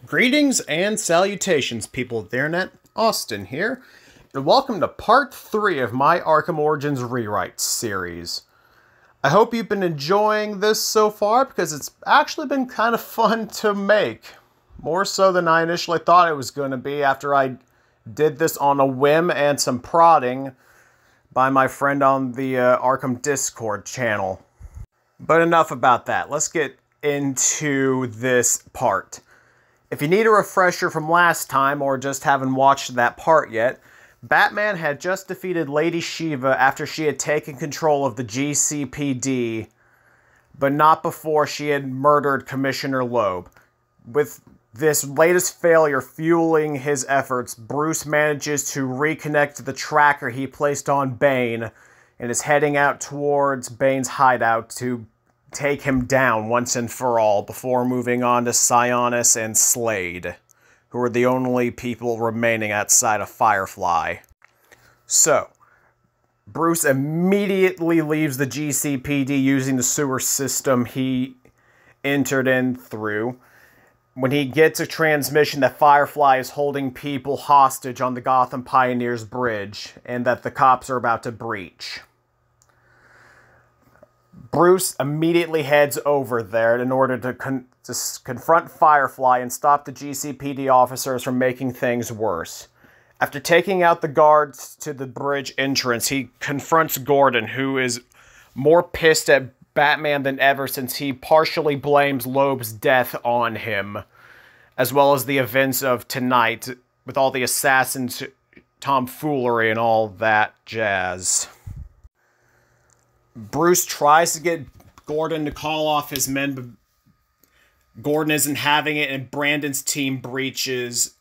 Greetings and salutations, people of the internet. Austin here, and welcome to part 3 of my Arkham Origins rewrite series. I hope you've been enjoying this so far, because it's actually been kind of fun to make. More so than I initially thought it was going to be after I did this on a whim and some prodding by my friend on the Arkham Discord channel. But enough about that. Let's get into this part. If you need a refresher from last time, or just haven't watched that part yet, Batman had just defeated Lady Shiva after she had taken control of the GCPD, but not before she had murdered Commissioner Loeb. With this latest failure fueling his efforts, Bruce manages to reconnect the tracker he placed on Bane, and is heading out towards Bane's hideout to take him down once and for all before moving on to Sionis and Slade, who are the only people remaining outside of Firefly. So, Bruce immediately leaves the GCPD using the sewer system he entered in through when he gets a transmission that Firefly is holding people hostage on the Gotham Pioneers Bridge and that the cops are about to breach. Bruce immediately heads over there in order to confront Firefly and stop the GCPD officers from making things worse. After taking out the guards to the bridge entrance, he confronts Gordon, who is more pissed at Batman than ever since he partially blames Loeb's death on him, as well as the events of tonight with all the assassins' tomfoolery and all that jazz. Bruce tries to get Gordon to call off his men, but Gordon isn't having it, and Brandon's team breaches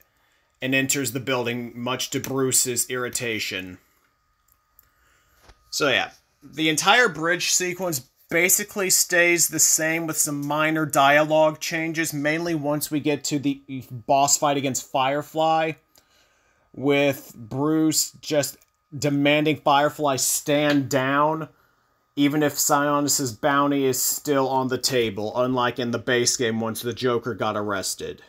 and enters the building, much to Bruce's irritation. So yeah, the entire bridge sequence basically stays the same with some minor dialogue changes, mainly once we get to the boss fight against Firefly, with Bruce just demanding Firefly stand down, even if Sionis' bounty is still on the table, unlike in the base game once the Joker got arrested.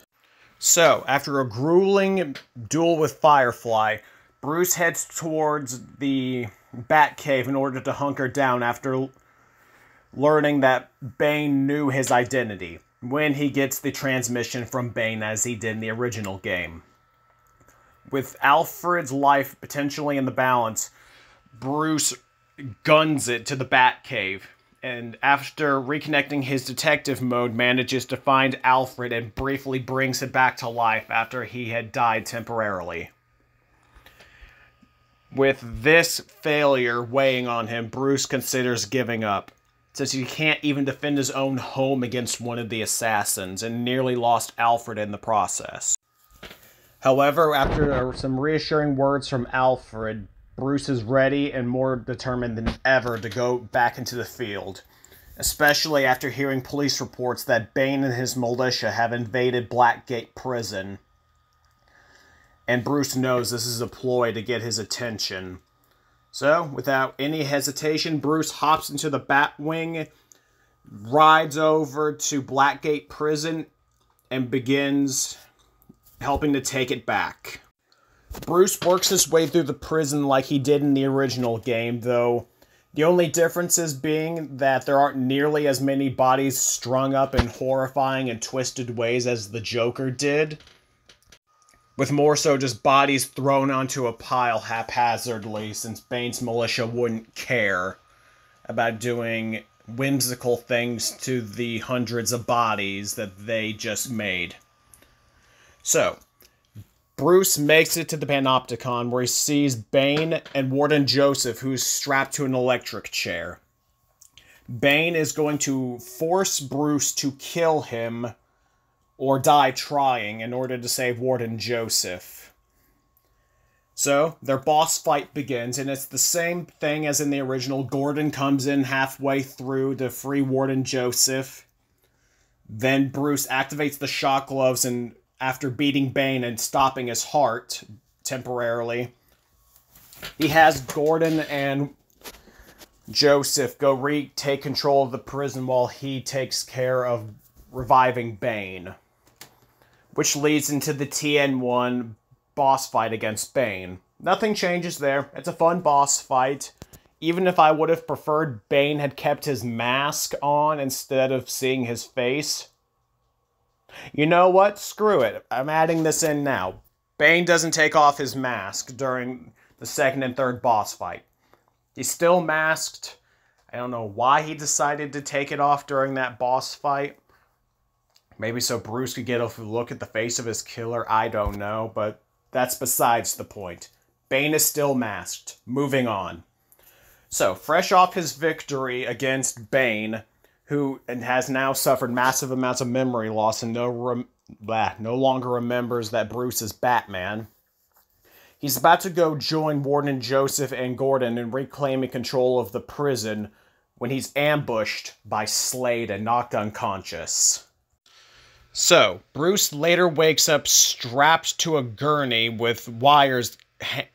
So, after a grueling duel with Firefly, Bruce heads towards the Batcave in order to hunker down after learning that Bane knew his identity, when he gets the transmission from Bane as he did in the original game. With Alfred's life potentially in the balance, Bruce guns it to the Batcave, and after reconnecting his detective mode, manages to find Alfred and briefly brings him back to life after he had died temporarily. With this failure weighing on him, Bruce considers giving up, since he can't even defend his own home against one of the assassins, and nearly lost Alfred in the process. However, after some reassuring words from Alfred, Bruce is ready and more determined than ever to go back into the field, especially after hearing police reports that Bane and his militia have invaded Blackgate Prison. And Bruce knows this is a ploy to get his attention. So, without any hesitation, Bruce hops into the Batwing, rides over to Blackgate Prison, and begins helping to take it back. Bruce works his way through the prison like he did in the original game, though the only differences being that there aren't nearly as many bodies strung up in horrifying and twisted ways as the Joker did, with more so just bodies thrown onto a pile haphazardly, since Bane's militia wouldn't care about doing whimsical things to the hundreds of bodies that they just made. So, Bruce makes it to the Panopticon, where he sees Bane and Warden Joseph, who's strapped to an electric chair. Bane is going to force Bruce to kill him, or die trying, in order to save Warden Joseph. So, their boss fight begins, and it's the same thing as in the original. Gordon comes in halfway through to free Warden Joseph. Then Bruce activates the shock gloves, and after beating Bane and stopping his heart temporarily, he has Gordon and Joseph go retake control of the prison while he takes care of reviving Bane. which leads into the TN1 boss fight against Bane. Nothing changes there. It's a fun boss fight. Even if I would have preferred Bane had kept his mask on instead of seeing his face. You know what? Screw it. I'm adding this in now. Bane doesn't take off his mask during the second and third boss fight. He's still masked. I don't know why he decided to take it off during that boss fight. Maybe so Bruce could get a look at the face of his killer. I don't know, but that's besides the point. Bane is still masked. Moving on. So, fresh off his victory against Bane, who has now suffered massive amounts of memory loss and no longer remembers that Bruce is Batman, he's about to go join Warden Joseph and Gordon in reclaiming control of the prison when he's ambushed by Slade and knocked unconscious. So, Bruce later wakes up strapped to a gurney with wires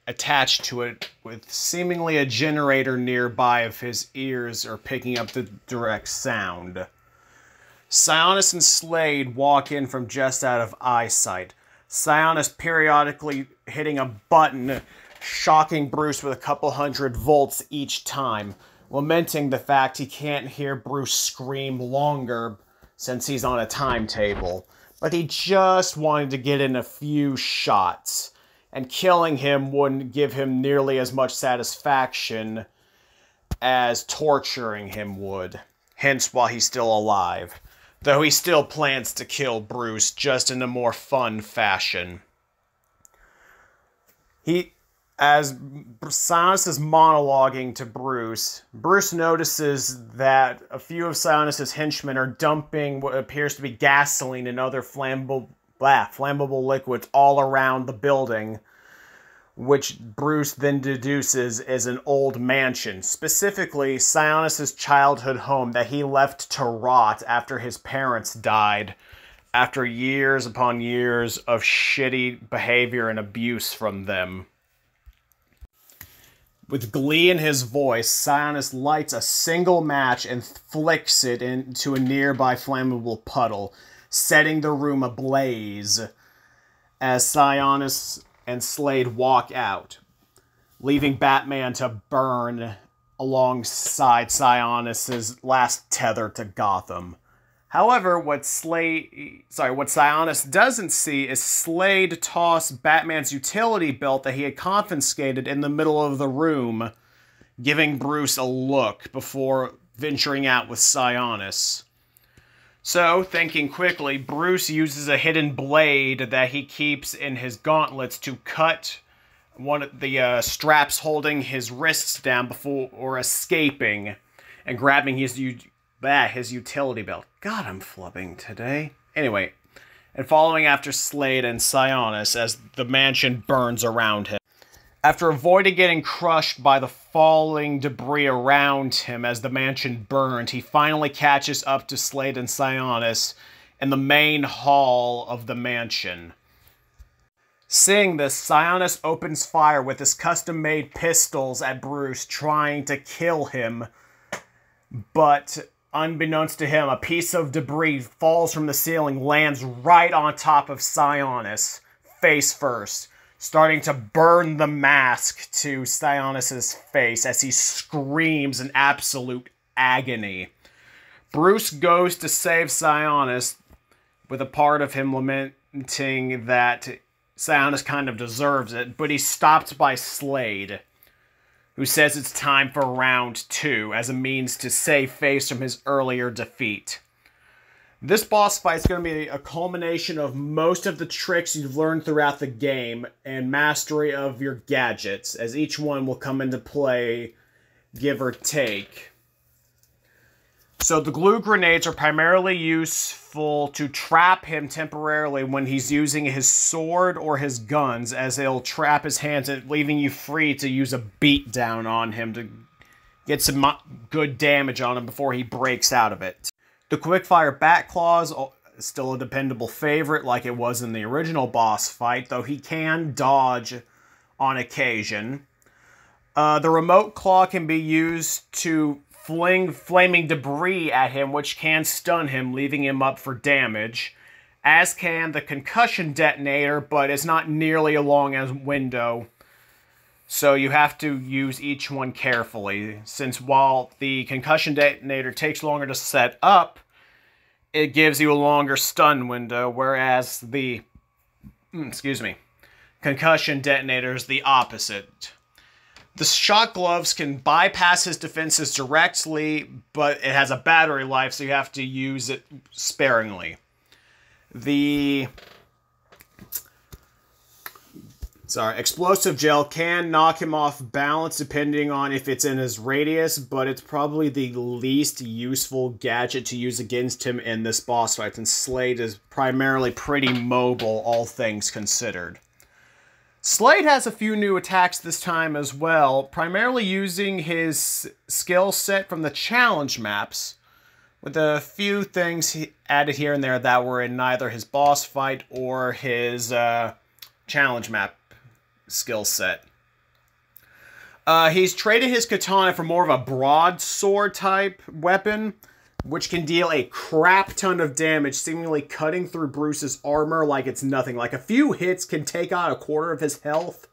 attached to it, with seemingly a generator nearby if his ears are picking up the direct sound. Sionis and Slade walk in from just out of eyesight. Sionis periodically hitting a button, shocking Bruce with a couple hundred volts each time, lamenting the fact he can't hear Bruce scream longer since he's on a timetable. But he just wanted to get in a few shots, and killing him wouldn't give him nearly as much satisfaction as torturing him would. Hence why he's still alive. Though he still plans to kill Bruce, just in a more fun fashion. As Sionis is monologuing to Bruce, Bruce notices that a few of Sionis' henchmen are dumping what appears to be gasoline and other flammable liquids all around the building, which Bruce then deduces is an old mansion, specifically Sionis' childhood home that he left to rot after his parents died, after years upon years of shitty behavior and abuse from them. With glee in his voice, Sionis lights a single match and flicks it into a nearby flammable puddle, setting the room ablaze as Sionis and Slade walk out, leaving Batman to burn alongside Sionis' last tether to Gotham. However, what Sionis doesn't see is Slade toss Batman's utility belt that he had confiscated in the middle of the room, giving Bruce a look before venturing out with Sionis. So, thinking quickly, Bruce uses a hidden blade that he keeps in his gauntlets to cut one of the straps holding his wrists down before escaping and grabbing his utility belt. God, I'm flubbing today. Anyway, and following after Slade and Sionis as the mansion burns around him. After avoiding getting crushed by the falling debris around him as the mansion burned, he finally catches up to Slade and Sionis in the main hall of the mansion. Seeing this, Sionis opens fire with his custom-made pistols at Bruce, trying to kill him, but unbeknownst to him, a piece of debris falls from the ceiling, lands right on top of Sionis, face first, starting to burn the mask to Sionis' face as he screams in absolute agony. Bruce goes to save Sionis, with a part of him lamenting that Sionis kind of deserves it, but he's stopped by Slade, who says it's time for round 2 as a means to save face from his earlier defeat. This boss fight is going to be a culmination of most of the tricks you've learned throughout the game and mastery of your gadgets, as each one will come into play, give or take. So the glue grenades are primarily useful to trap him temporarily when he's using his sword or his guns, as they'll trap his hands, leaving you free to use a beatdown on him to get some good damage on him before he breaks out of it. The quickfire bat claws is still a dependable favorite like it was in the original boss fight, though he can dodge on occasion. The remote claw can be used to fling flaming debris at him, which can stun him, leaving him up for damage, as can the concussion detonator, but it's not nearly as long as window. So you have to use each one carefully, since while the concussion detonator takes longer to set up, it gives you a longer stun window, whereas the concussion detonator is the opposite. The shock gloves can bypass his defenses directly, but it has a battery life, so you have to use it sparingly. The explosive gel can knock him off balance depending on if it's in his radius, but it's probably the least useful gadget to use against him in this boss fight, and Slade is primarily pretty mobile, all things considered. Slade has a few new attacks this time as well, primarily using his skill set from the challenge maps, with a few things he added here and there that were in neither his boss fight or his challenge map skill set. He's traded his katana for more of a broadsword type weapon, which can deal a crap ton of damage, seemingly cutting through Bruce's armor like it's nothing. Like, a few hits can take out a quarter of his health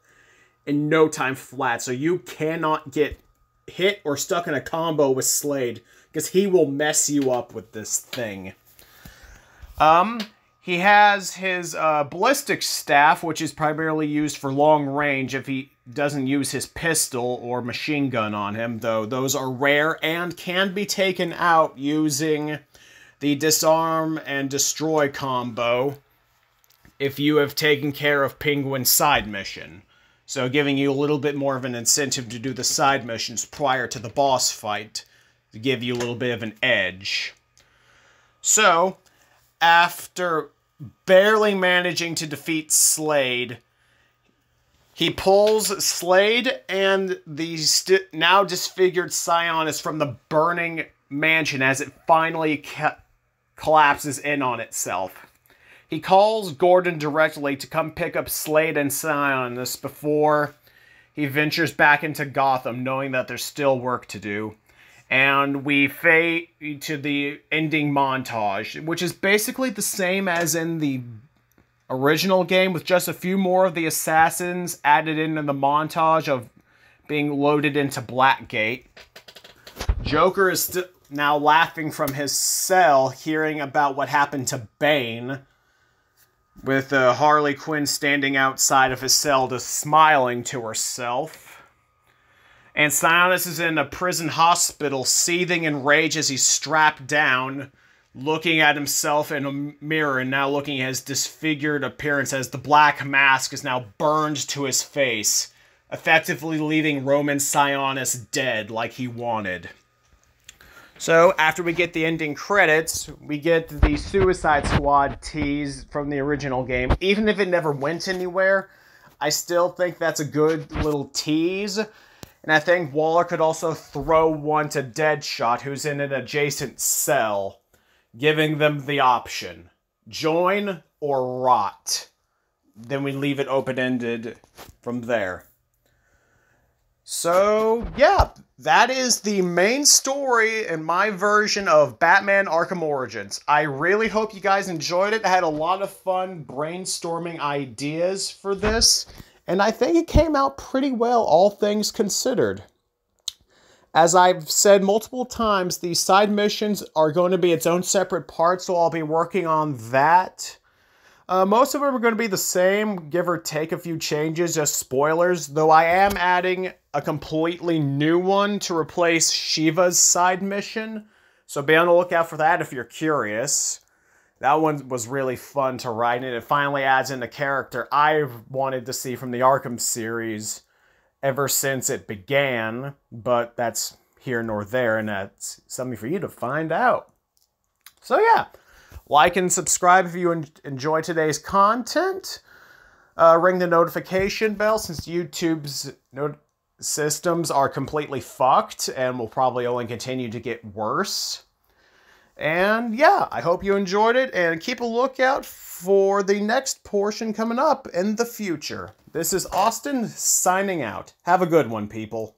in no time flat, so you cannot get hit or stuck in a combo with Slade, because he will mess you up with this thing. He has his ballistic staff, which is primarily used for long range if he doesn't use his pistol or machine gun on him, though those are rare and can be taken out using the disarm and destroy combo if you have taken care of Penguin's side mission. So giving you a little bit more of an incentive to do the side missions prior to the boss fight to give you a little bit of an edge. So, after barely managing to defeat Slade, he pulls Slade and the now disfigured Sionis from the burning mansion as it finally collapses in on itself. He calls Gordon directly to come pick up Slade and Sionis before he ventures back into Gotham, knowing that there's still work to do. And we fade to the ending montage, which is basically the same as in the original game, with just a few more of the assassins added into the montage of being loaded into Blackgate. Joker is now laughing from his cell, hearing about what happened to Bane, with Harley Quinn standing outside of his cell just smiling to herself. And Sionis is in a prison hospital, seething in rage as he's strapped down, looking at himself in a mirror and now looking at his disfigured appearance as the black mask is now burned to his face, effectively leaving Roman Sionis dead like he wanted. So, after we get the ending credits, we get the Suicide Squad tease from the original game. Even if it never went anywhere, I still think that's a good little tease. And I think Waller could also throw one to Deadshot, who's in an adjacent cell, giving them the option: join or rot. Then we leave it open-ended from there. So, yeah, that is the main story in my version of Batman Arkham Origins. I really hope you guys enjoyed it. I had a lot of fun brainstorming ideas for this, and I think it came out pretty well, all things considered. As I've said multiple times, these side missions are going to be its own separate part, so I'll be working on that. Most of them are going to be the same, give or take a few changes, just spoilers, though I am adding a completely new one to replace Shiva's side mission, so be on the lookout for that if you're curious. That one was really fun to write, and it finally adds in a character I've wanted to see from the Arkham series ever since it began, but that's here nor there, and that's something for you to find out. So yeah, like and subscribe if you enjoy today's content. Ring the notification bell, since YouTube's systems are completely fucked and will probably only continue to get worse. And yeah, I hope you enjoyed it, and keep a lookout for the next portion coming up in the future. This is Austin signing out. Have a good one, people.